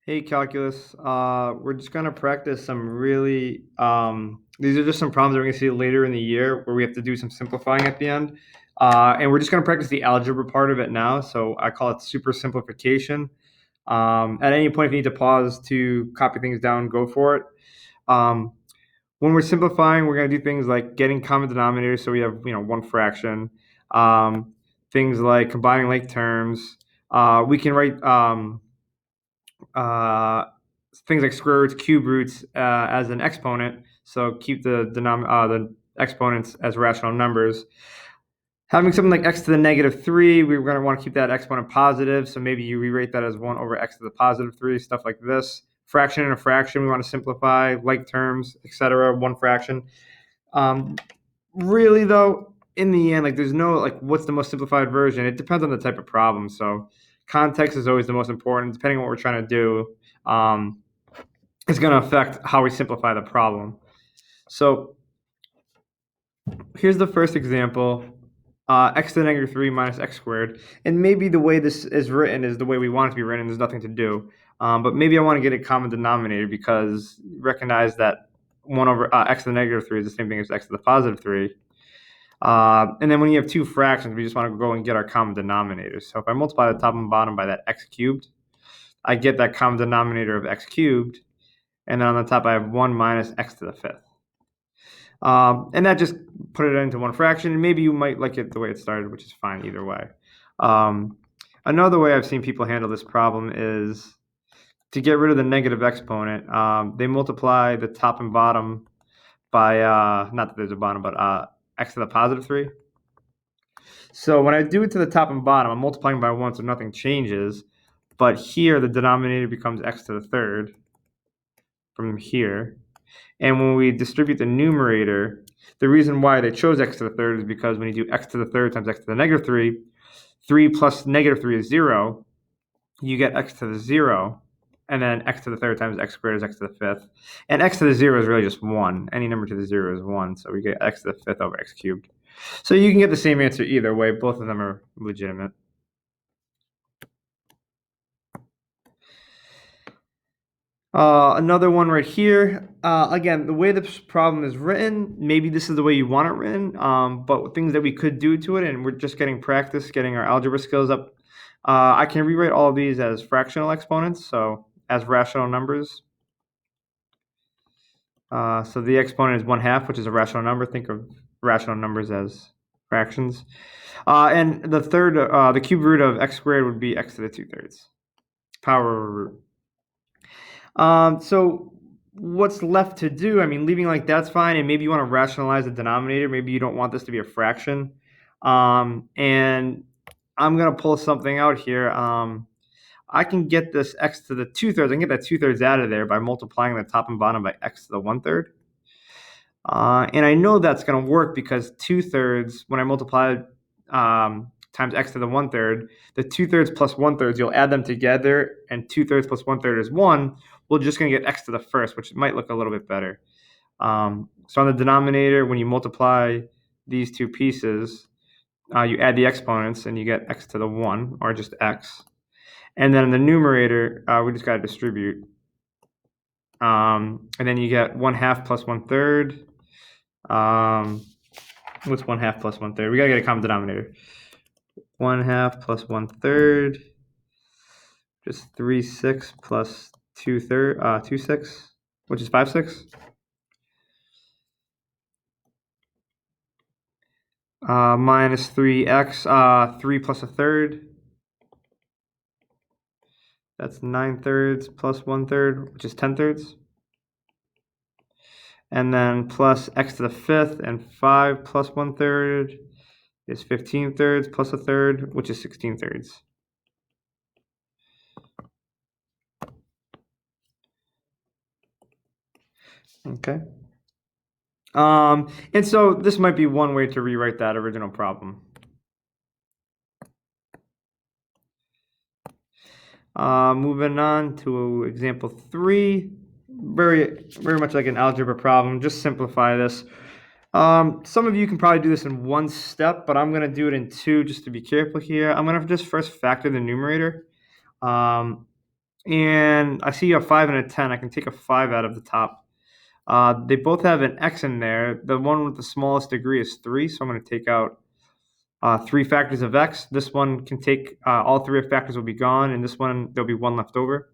Hey, calculus. We're just gonna practice some really. These are just some problems that we're gonna see later in the year where we have to do some simplifying at the end, and we're just gonna practice the algebra part of it now. So I call it super simplification. At any point, if you need to pause to copy things down, go for it. Um, when we're simplifying, we're gonna do things like getting common denominators, so we have one fraction. Um, Things like combining like terms. We can write. Uh, Things like square roots, cube roots as an exponent. So keep the exponents as rational numbers. Having something like x to the negative 3, we're going to want to keep that exponent positive. So maybe you rewrite that as 1 over x to the positive 3, stuff like this. Fraction and a fraction, we want to simplify, like terms, etc. One fraction. Really, though, in the end, like there's no like what's the most simplified version. It depends on the type of problem. So context is always the most important. Depending on what we're trying to do, um, it's going to affect how we simplify the problem. So here's the first example. X to the negative 3 minus x squared. And maybe the way this is written is the way we want it to be written. There's nothing to do. But maybe I want to get a common denominator because recognize that 1 over x to the negative 3 is the same thing as x to the positive 3. And then when you have two fractions, we just want to go and get our common denominators. So if I multiply the top and bottom by that x cubed, I get that common denominator of x cubed. And then on the top, I have 1 minus x to the fifth. And that just put it into one fraction. And maybe you might like it the way it started, which is fine either way. Another way I've seen people handle this problem is to get rid of the negative exponent. They multiply the top and bottom by, not that there's a bottom, but x to the positive 3. So when I do it to the top and bottom, I'm multiplying by 1, so nothing changes. But here, the denominator becomes x to the third from here. And when we distribute the numerator, the reason why they chose x to the third is because when you do x to the third times x to the negative 3, 3 plus negative 3 is 0. You get x to the 0. And then x to the third times x squared is x to the fifth. And x to the 0 is really just 1. Any number to the 0 is 1. So we get x to the fifth over x cubed. So you can get the same answer either way. Both of them are legitimate. Another one right here. Again, the way this problem is written, maybe this is the way you want it written, but things that we could do to it, and we're just getting practice, getting our algebra skills up. I can rewrite all of these as fractional exponents, so as rational numbers. So the exponent is 1/2, which is a rational number. Think of rational numbers as fractions. And the third, the cube root of x squared would be x to the 2/3 power root. So what's left to do? I mean, leaving like that's fine, and maybe you want to rationalize the denominator. Maybe you don't want this to be a fraction. And I'm gonna pull something out here. I can get this x to the 2/3. I can get that 2/3 out of there by multiplying the top and bottom by x to the 1/3. And I know that's going to work because 2/3, when I multiply times x to the 1/3, the 2/3 plus 1/3, you'll add them together, and 2/3 plus 1/3 is 1. We're just going to get x to the first, which might look a little bit better. So on the denominator, when you multiply these two pieces, you add the exponents, and you get x to the 1, or just x. And then in the numerator, we just got to distribute. And then you get 1/2 plus 1/3. What's 1/2 plus 1/3? We gotta get a common denominator. 1/2 plus 1/3, just 3/6 plus 2/6, which is 5/6. Minus 3x, 3 plus 1/3. That's 9/3 plus 1/3, which is 10/3. And then plus x to the fifth, and 5 plus 1/3 is 15/3 plus 1/3, which is 16/3. Okay. And so this might be one way to rewrite that original problem. Moving on to example 3, very much like an algebra problem. Just simplify this. Some of you can probably do this in one step, but I'm going to do it in two just to be careful here. I'm going to just first factor the numerator. and I see a 5 and a 10. I can take a 5 out of the top. They both have an x in there. The one with the smallest degree is 3, so I'm going to take out 3 factors of x. This one can take all 3 factors will be gone, and this one there'll be 1 left over.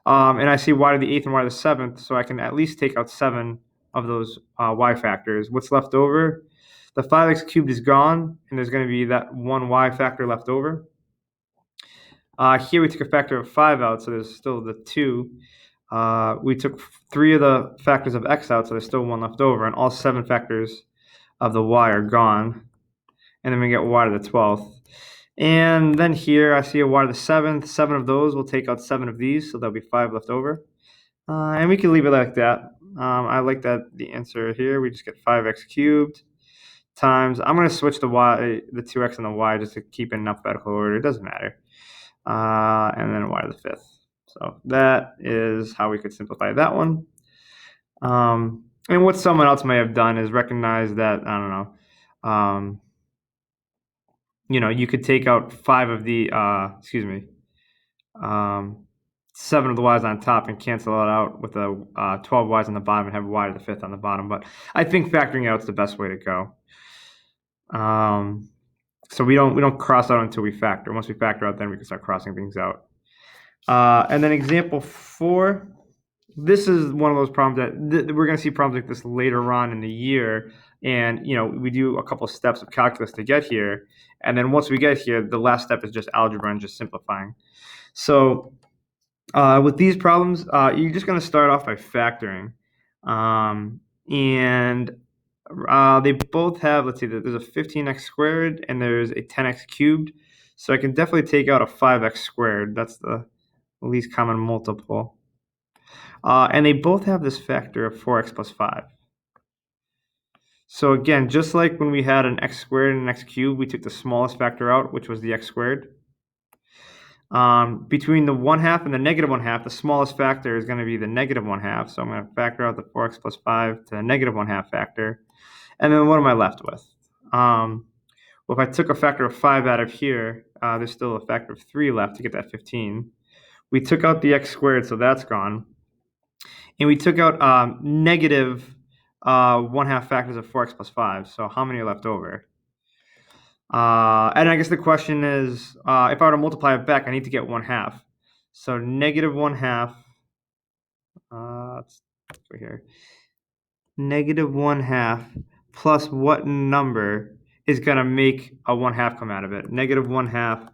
And I see y to the 8th and y to the 7th, so I can at least take out 7 of those y factors. What's left over? The 5x cubed is gone, and there's going to be that 1 y factor left over. Here we took a factor of 5 out, so there's still the 2. We took 3 of the factors of x out, so there's still 1 left over, and all 7 factors of the y are gone. And then we get y to the 12th. And then here I see a y to the 7th. 7 of those will take out 7 of these, so there'll be 5 left over. And we can leave it like that. I like that the answer here, we just get 5x cubed times, I'm going to switch the 2x and the y just to keep it in alphabetical order. It doesn't matter. And then y to the 5th. So that is how we could simplify that one. And what someone else may have done is recognize that, I don't know, you could take out 5 of the, 7 of the y's on top and cancel it out with the 12 y's on the bottom and have y to the 5th on the bottom. But I think factoring out is the best way to go. So we don't cross out until we factor. Once we factor out, then we can start crossing things out. And then example 4. This is one of those problems that we're going to see problems like this later on in the year. And, we do a couple steps of calculus to get here. And then once we get here, the last step is just algebra and just simplifying. So with these problems, you're just going to start off by factoring. And they both have, let's see, there's a 15x squared and there's a 10x cubed. So I can definitely take out a 5x squared. That's the least common multiple. And they both have this factor of 4x plus 5. So again, just like when we had an x squared and an x cubed, we took the smallest factor out, which was the x squared. Between the 1/2 and the negative 1/2, the smallest factor is going to be the negative 1/2. So I'm going to factor out the 4x plus 5 to the negative 1/2 factor. And then what am I left with? Well, if I took a factor of 5 out of here, there's still a factor of 3 left to get that 15. We took out the x squared, so that's gone. And we took out negative 1/2 factors of 4x plus 5. So how many are left over? And I guess the question is, if I were to multiply it back, I need to get 1/2. So negative 1/2, let's go here. Negative 1/2 plus what number is going to make a 1/2 come out of it? Negative 1/2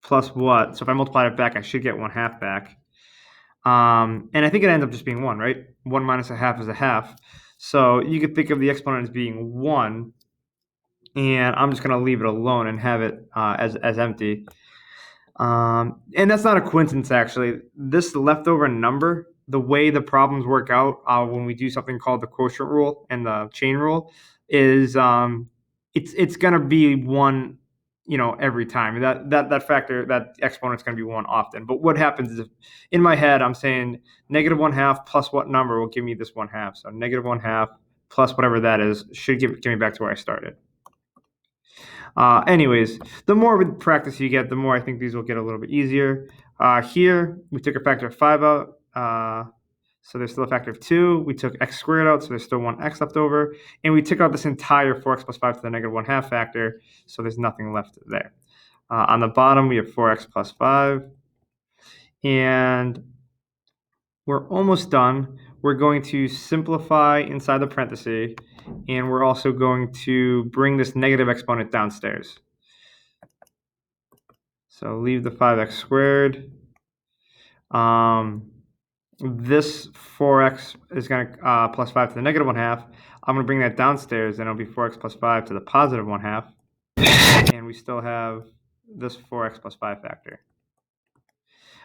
plus what? So if I multiply it back, I should get 1/2 back. And I think it ends up just being 1, right? 1 minus a half is a half. So you could think of the exponent as being 1, and I'm just going to leave it alone and have it as empty. And that's not a coincidence, actually. This leftover number, the way the problems work out when we do something called the quotient rule and the chain rule, is it's going to be 1, every time. That factor, that exponent is going to be 1 often. But what happens is, in my head, I'm saying negative 1/2 plus what number will give me this 1/2. So negative 1/2 plus whatever that is should get me back to where I started. Anyways, the more practice you get, the more I think these will get a little bit easier. Here, we took a factor of 5 out, so there's still a factor of 2. We took x squared out, so there's still 1x left over. And we took out this entire 4x plus 5 to the negative 1/2 factor, so there's nothing left there. On the bottom, we have 4x plus 5. And we're almost done. We're going to simplify inside the parenthesis, and we're also going to bring this negative exponent downstairs. So leave the 5x squared. This 4x is going to plus 5 to the negative 1/2. I'm going to bring that downstairs, and it'll be 4x plus 5 to the positive 1/2. And we still have this 4x plus 5 factor.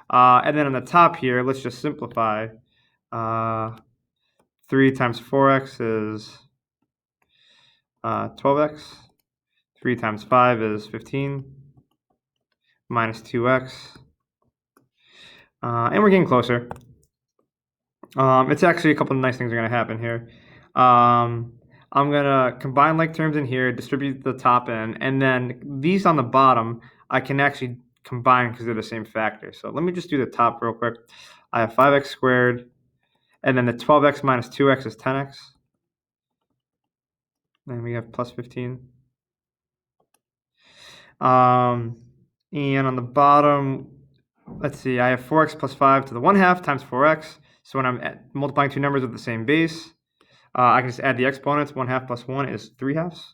And then on the top here, let's just simplify. 3 times 4x is 12x. 3 times 5 is 15. Minus 2x. And we're getting closer. It's actually a couple of nice things are going to happen here. I'm going to combine like terms in here, distribute the top end, and then these on the bottom, I can actually combine because they're the same factor. So let me just do the top real quick. I have 5x squared, and then the 12x minus 2x is 10x. And we have plus 15. And on the bottom, let's see, I have 4x plus 5 to the 1/2 times 4x. So when I'm multiplying two numbers with the same base, I can just add the exponents. 1/2 plus 1 is 3/2.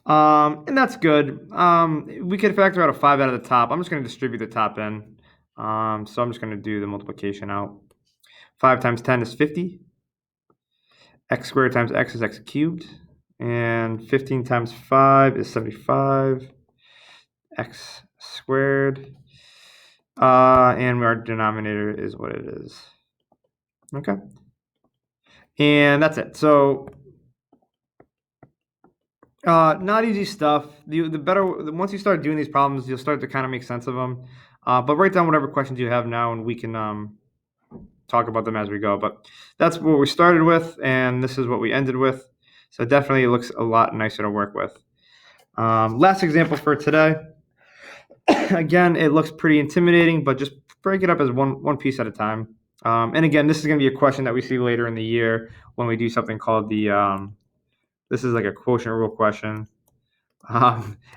And that's good. We could factor out a 5 out of the top. I'm just going to distribute the top in. So I'm just going to do the multiplication out. 5 times 10 is 50. X squared times x is x cubed. And 15 times 5 is 75. X squared. And our denominator is what it is. Okay. And that's it. So not easy stuff. The better, once you start doing these problems, you'll start to kind of make sense of them. But write down whatever questions you have now, and we can talk about them as we go. But that's what we started with, and this is what we ended with. So definitely it looks a lot nicer to work with. Last example for today. Again, it looks pretty intimidating, but just break it up as one piece at a time. And again, this is going to be a question that we see later in the year when we do something called the, this is like a quotient rule question,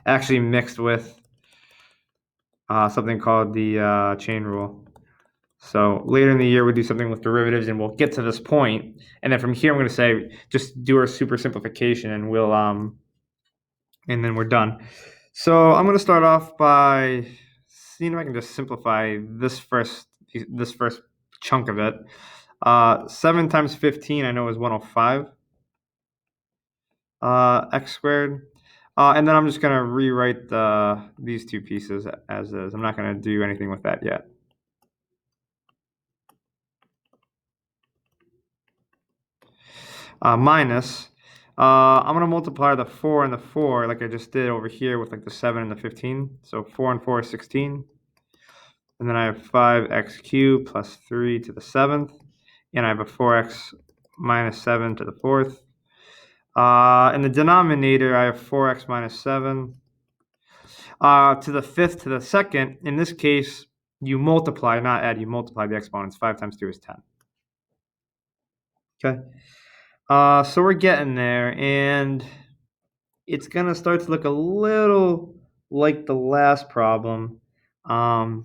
actually mixed with something called the chain rule. So later in the year, we do something with derivatives, and we'll get to this point. And then from here, I'm going to say, just do our super simplification, and we'll, and then we're done. So I'm going to start off by seeing if I can just simplify this first chunk of it. 7 times 15 I know is 105 x squared. And then I'm just going to rewrite these two pieces as is. I'm not going to do anything with that yet. Minus. I'm going to multiply the 4 and the 4 like I just did over here with like the 7 and the 15. So 4 and 4 is 16. And then I have 5x cubed plus 3 to the 7th. And I have a 4x minus 7 to the 4th. In the denominator, I have 4x minus 7 to the 5th to the 2nd. In this case, you multiply, not add, you multiply the exponents. 5 times 2 is 10. Okay. So we're getting there, and it's going to start to look a little like the last problem. The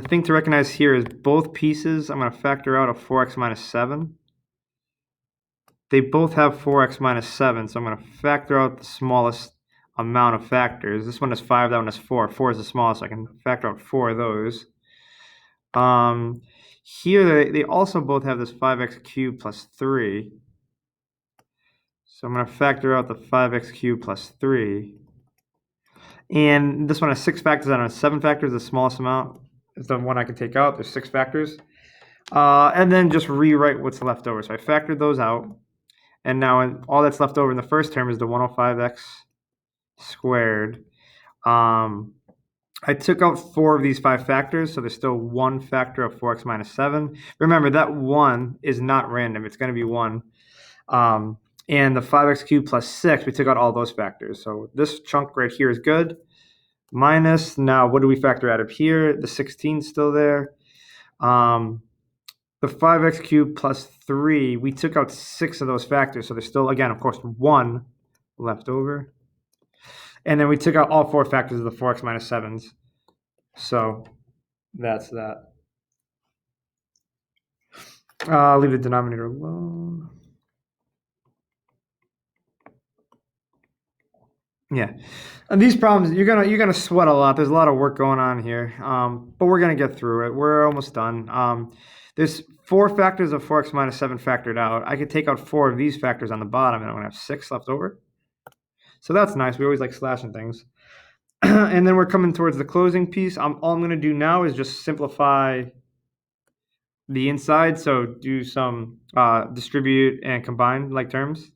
thing to recognize here is both pieces, I'm going to factor out a 4x minus 7. They both have 4x minus 7, so I'm going to factor out the smallest amount of factors. This one is 5, that one is 4. 4 is the smallest, so I can factor out 4 of those. Here, they also both have this 5x cubed plus 3. So I'm going to factor out the 5x cubed plus 3. And this one has 6 factors, that one has 7 factors, the smallest amount is the one I can take out. There's 6 factors. And then just rewrite what's left over. So I factored those out. And now all that's left over in the first term is the 105x squared. I took out 4 of these 5 factors, so there's still 1 factor of 4x minus 7. Remember, that 1 is not random. It's going to be 1. And the 5x cubed plus 6, we took out all those factors. So this chunk right here is good. Minus, now what do we factor out of here? The 16 is still there. The 5x cubed plus 3, we took out 6 of those factors. So there's still, again, of course, 1 left over. And then we took out all 4 factors of the 4x minus 7s. So that's that. Leave the denominator alone. Yeah. And these problems, you're gonna sweat a lot. There's a lot of work going on here. But we're gonna get through it. We're almost done. There's 4 factors of 4x minus 7 factored out. I could take out 4 of these factors on the bottom, and I'm gonna have 6 left over. So that's nice. We always like slashing things. And then we're coming towards the closing piece. All I'm going to do now is just simplify the inside. So do some distribute and combine like terms.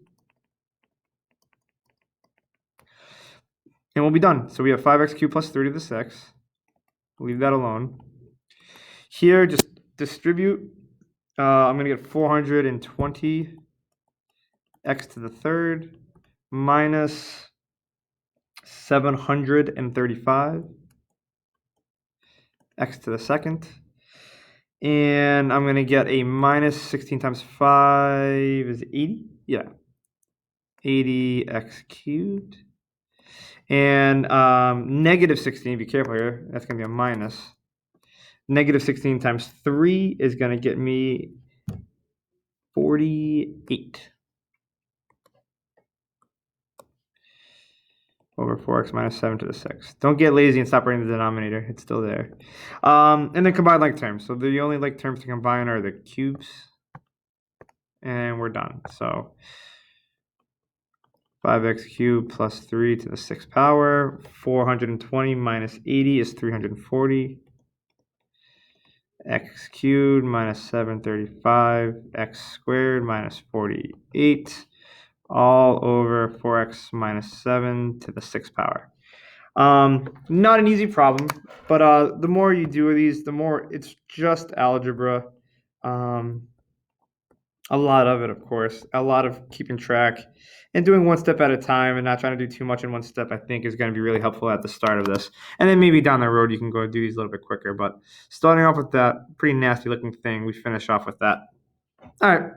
And we'll be done. So we have 5x cubed plus 3 to the 6. Leave that alone. Here, just distribute. I'm going to get 420 x to the third minus 735 x to the second. And I'm going to get a minus 16 times 5 is 80. Yeah. 80x cubed. And negative 16, be careful here. That's going to be a minus. Negative 16 times 3 is going to get me 48 over 4x minus 7 to the 6th. Don't get lazy and stop writing the denominator. It's still there. And then combine like terms. So the only like terms to combine are the cubes. And we're done. So 5x cubed plus 3 to the 6th power. 420 minus 80 is 340. X cubed minus 735. X squared minus 48. All over 4x minus 7 to the 6th power. Not an easy problem, but the more you do these, the more it's just algebra. A lot of it, of course, a lot of keeping track and doing one step at a time and not trying to do too much in one step, I think is going to be really helpful at the start of this. And then maybe down the road, you can go do these a little bit quicker. But starting off with that pretty nasty looking thing, we finish off with that. All right.